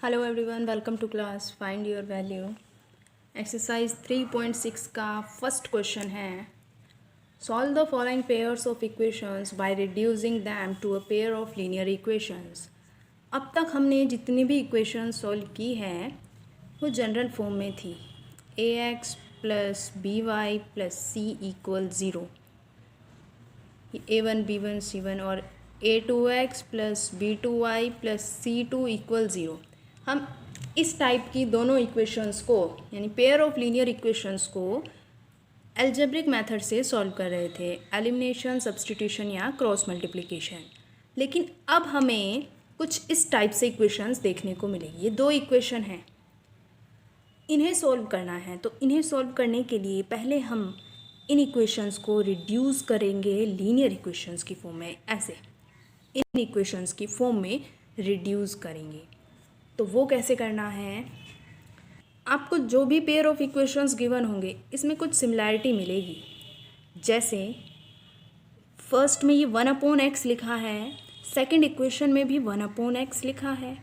Hello everyone, welcome to class find your value. Exercise 3.6 का first question है, solve the following pairs of equations by reducing them to a pair of linear equations. अब तक हमने जितनी भी equations solve की हैं वो जनरल फॉर्म में थी। ax plus B Y plus C equal zero, a1 b1 c1 और a2x plus b2y plus c2 equal zero. हम इस टाइप की दोनों इक्वेशंस को यानी पेयर ऑफ लीनियर इक्वेशंस को एल्जेब्रिक मेथड से सॉल्व कर रहे थे, एलिमिनेशन, सब्स्टिट्यूशन या क्रॉस मल्टीप्लिकेशन। लेकिन अब हमें कुछ इस टाइप से इक्वेशंस देखने को मिलेगी। ये दो इक्वेशन हैं, इन्हें सॉल्व करना है। तो इन्हें सॉल्व करने के लिए पहले हम इन इक्वेशंस को रिड्यूस करेंगे लीनियर इक्वेशंस की फॉर्म में, ऐसे इन इक्वेशंस की फॉर्म में रिड्यूस करेंगे। तो वो कैसे करना है, आपको जो भी पेयर ऑफ इक्वेशंस गिवन होंगे इसमें कुछ सिमिलैरिटी मिलेगी। जैसे फर्स्ट में ये 1/x लिखा है, सेकंड इक्वेशन में भी 1/x लिखा है,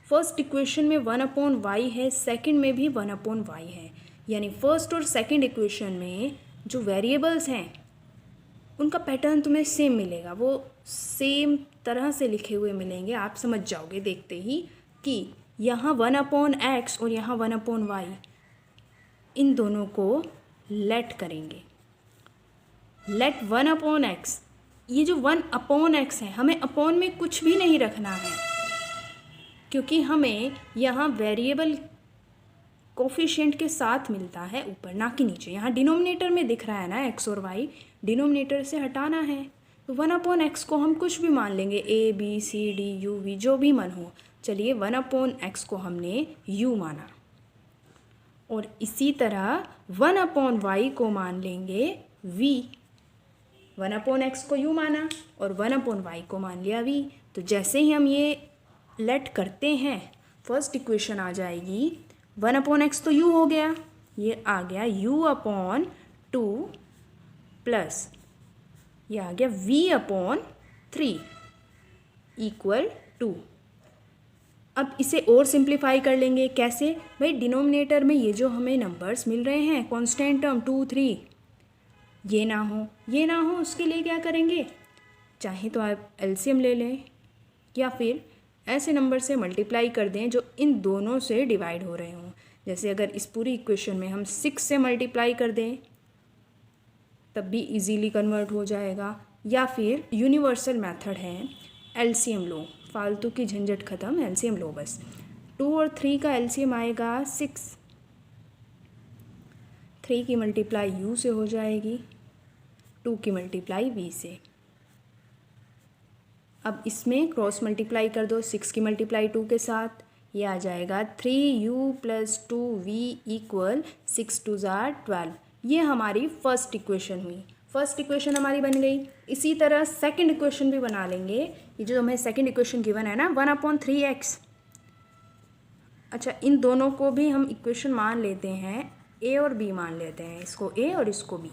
फर्स्ट इक्वेशन में 1/y है, सेकंड में भी 1/y है। यानी फर्स्ट और सेकंड इक्वेशन में जो वेरिएबल्स हैं उनका पैटर्न तुम्हें सेम मिलेगा, वो सेम तरह से लिखे हुए मिलेंगे। आप समझ जाओगे देखते ही कि यहाँ 1/x और यहाँ 1/y, इन दोनों को लेट करेंगे। लेट 1/x, ये जो 1/x है हमें अपॉन में कुछ भी नहीं रखना है, क्योंकि हमें यहाँ वेरिएबल कोफिशिएंट के साथ मिलता है ऊपर, ना कि नीचे। यहाँ डिनोमिनेटर में दिख रहा है ना x और y, डिनोमिनेटर से हटाना है। तो 1/x को हम कुछ भी मान लेंगे, a b c d u v, जो भी मन हो। चलिए 1/x को हमने u माना, और इसी तरह 1/y को मान लेंगे v। 1/x को u माना और 1/y को मान लिया v। तो जैसे ही हम ये लेट करते हैं, फर्स्ट इक्वेशन आ जाएगी, 1/x तो u हो गया, ये आ गया u/2 प्लस ये आ गया v/3 इक्वल 2। अब इसे और सिंप्लीफाई कर लेंगे। कैसे भाई, डिनोमिनेटर में ये जो हमें नंबर्स मिल रहे हैं कांस्टेंट टर्म 2 3, ये ना हो उसके लिए क्या करेंगे, चाहे तो आप एलसीएम ले लें या फिर ऐसे नंबर से मल्टीप्लाई कर दें जो इन दोनों से डिवाइड हो रहे हों। जैसे अगर इस पूरी इक्वेशन में हम 6 से मल्टीप्लाई कर दें तब भी इजीली कन्वर्ट हो जाएगा, या फिर यूनिवर्सल मेथड है एलसीएम लो, फालतू की झंझट ख़त्म, एलसीएम लो बस। 2 और 3 का एलसीएम आएगा 6, 3 की मल्टीप्लाई u से हो जाएगी, 2 की मल्टीप्लाई v से। अब इसमें क्रॉस मल्टीप्लाई कर दो, 6 की मल्टीप्लाई 2 के साथ, ये आ जाएगा 3u प्लस 2v इक्वल 6 2 12। ये हमारी फर्स्ट इक्वेशन हुई, फर्स्ट इक्वेशन हमारी बन गई। इसी तरह सेकंड इक्वेशन भी बना लेंगे। ये जो हमें सेकंड इक्वेशन गिवन है ना 1/3x, अच्छा इन दोनों को भी हम इक्वेशन मान लेते हैं, a और b मान लेते हैं, इसको a और इसको b,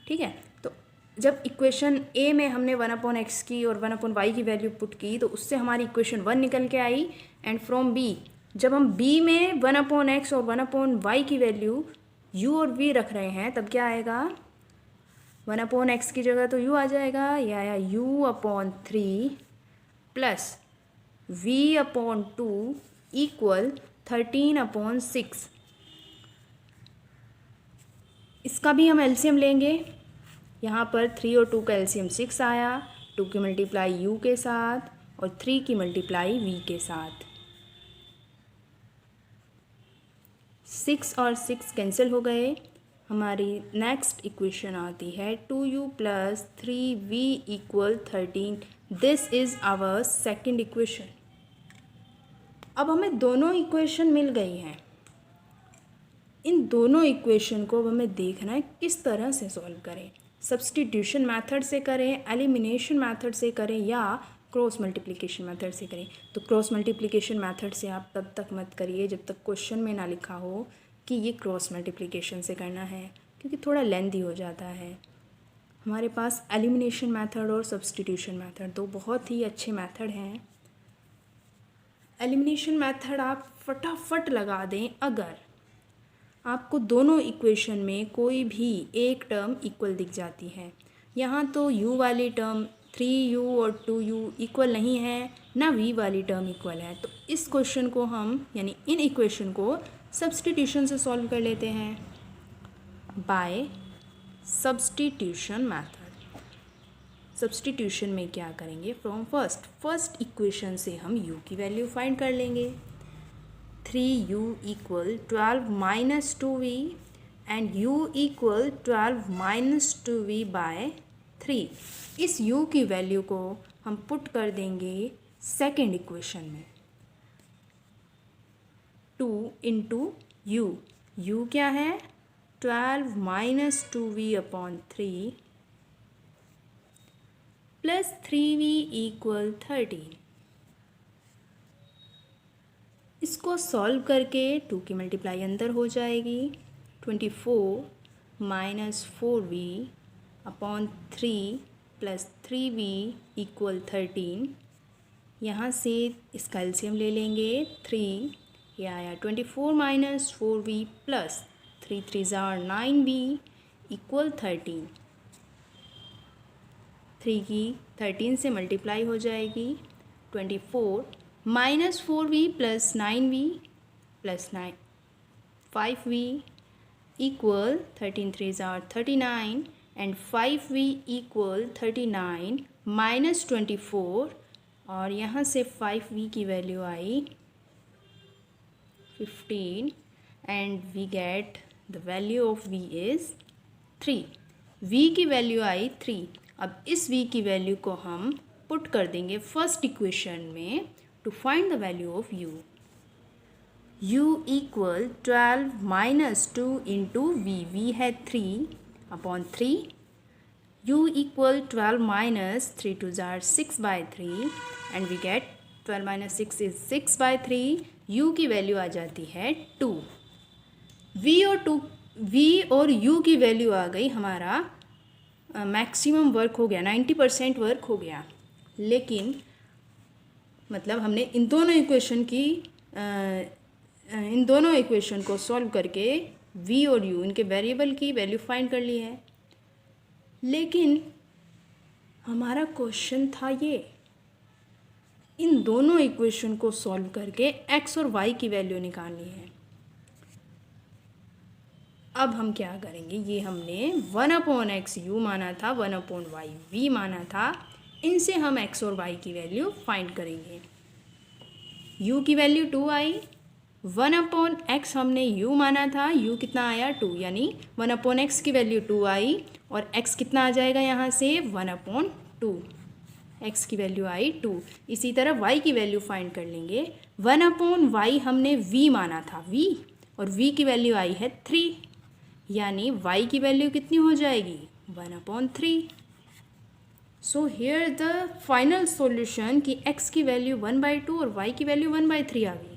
ठीक है। तो जब इक्वेशन a में हमने 1/x की और 1/y की वैल्यू पुट की तो उससे हमारी इक्वेशन 1 निकल के आई। एंड फ्रॉम b, जब हम b में 1/x और 1/y की वैल्यू u और v रख रहे हैं तब क्या आएगा, 1/x की जगह तो u आ जाएगा, ये आया u/3 प्लस v/2 इक्वल 13/6। इसका भी हम एलसीएम लेंगे। यहाँ पर 3 और 2 का एलसीएम 6 आया, 2 की मल्टीप्लाई u के साथ और 3 की मल्टीप्लाई v के साथ। 6 और 6 कैंसिल हो गए। हमारी नेक्स्ट इक्वेशन आती है 2u plus 3v equal 13। This is our second equation. अब हमें दोनों इक्वेशन मिल गई हैं। इन दोनों इक्वेशन को अब हमें देखना है किस तरह से सॉल्व करें, सब्स्टिट्यूशन मेथड से करें, एलिमिनेशन मेथड से करें या क्रॉस मल्टीप्लिकेशन मेथड से करें। तो क्रॉस मल्टीप्लिकेशन मेथड से आप तब तक मत करिए जब तक क्वेश्चन में ना लिखा हो कि ये क्रॉस मल्टीप्लिकेशन से करना है, क्योंकि थोड़ा लेंथी हो जाता है। हमारे पास एलिमिनेशन मेथड और सब्स्टिट्यूशन मेथड दो बहुत ही अच्छे मेथड हैं। एलिमिनेशन मेथड आप फटाफट लगा दें अगर आपको दोनों इक्वेशन में कोई भी एक टर्म इक्वल दिख जाती है। यहाँ तो u वाली टर्म 3u और 2u इक्वल नहीं है, ना v वाली टर्म इक्वल है, तो इस क्वेश्चन को हम यानी इन इक्वेशन को सब्स्टिट्यूशन से सॉल्व कर लेते हैं बाय सब्स्टिट्यूशन मेथड। सब्स्टिट्यूशन में क्या करेंगे, फ्रॉम फर्स्ट इक्वेशन से हम u की वैल्यू फाइंड कर लेंगे। 3u equal 12 minus 2v and u equal 12 minus 2v by 3। इस u की वैल्यू को हम पुट कर देंगे सेकेंड इक्वेशन में। 2 इंटू u क्या है 12 minus 2v upon 3 plus 3v equal 13। इसको सॉल्व करके 2 की मल्टीप्लाई अंदर हो जाएगी। 24 minus 4v upon 3 plus 3v equal 13। यहाँ से इसका एलसीएम ले लेंगे 3, ये आया 24 minus 4v plus 3 3 jar 9v equal 13। 3 की 13 से मल्टीप्लाई हो जाएगी। 24 minus 4v plus 9v plus 5v equal 13 3 जार 39 एंड 5v इक्वल 39 माइनस 24 और यहाँ से 5v की वैल्यू आई 15 and we get the value of v is 3। v की वैल्यू आई 3। अब इस v की वैल्यू को हम पुट कर देंगे फर्स्ट इक्वेशन में to find the value of u। u equal 12 minus 2 into v है 3 अपॉन 3। u इक्वल 12 माइनस 3 2 जार 6 by 3 and we get 12 minus 6 is 6 by 3। u की वैल्यू आ जाती है 2। v और u की वैल्यू आ गई, हमारा मैक्सिमम वर्क हो गया, 90% वर्क हो गया। लेकिन मतलब हमने इन दोनों इक्वेशन को सॉल्व करके v और u इनके वेरिएबल की वैल्यू फाइंड कर ली है। लेकिन हमारा क्वेश्चन था ये, इन दोनों इक्वेशन को सॉल्व करके x और y की वैल्यू निकालनी है। अब हम क्या करेंगे, ये हमने 1/x u माना था, 1/y v माना था, इनसे हम x और y की वैल्यू फाइंड करेंगे। u की वैल्यू 2 आई, 1/x हमने u माना था, u कितना आया 2, यानी 1/x की वैल्यू 2 आई और x कितना आ जाएगा यहाँ से 1/2, x की वैल्यू आई 2। इसी तरह y की वैल्यू फाइंड कर लेंगे। 1/y हमने v माना था, v, और v की वैल्यू आई है 3, यानी y की वैल्यू कितनी हो जाएगी 1/3। So here the final solution कि x की वैल्यू 1/2 और y की वैल्यू 1/3 आ गई।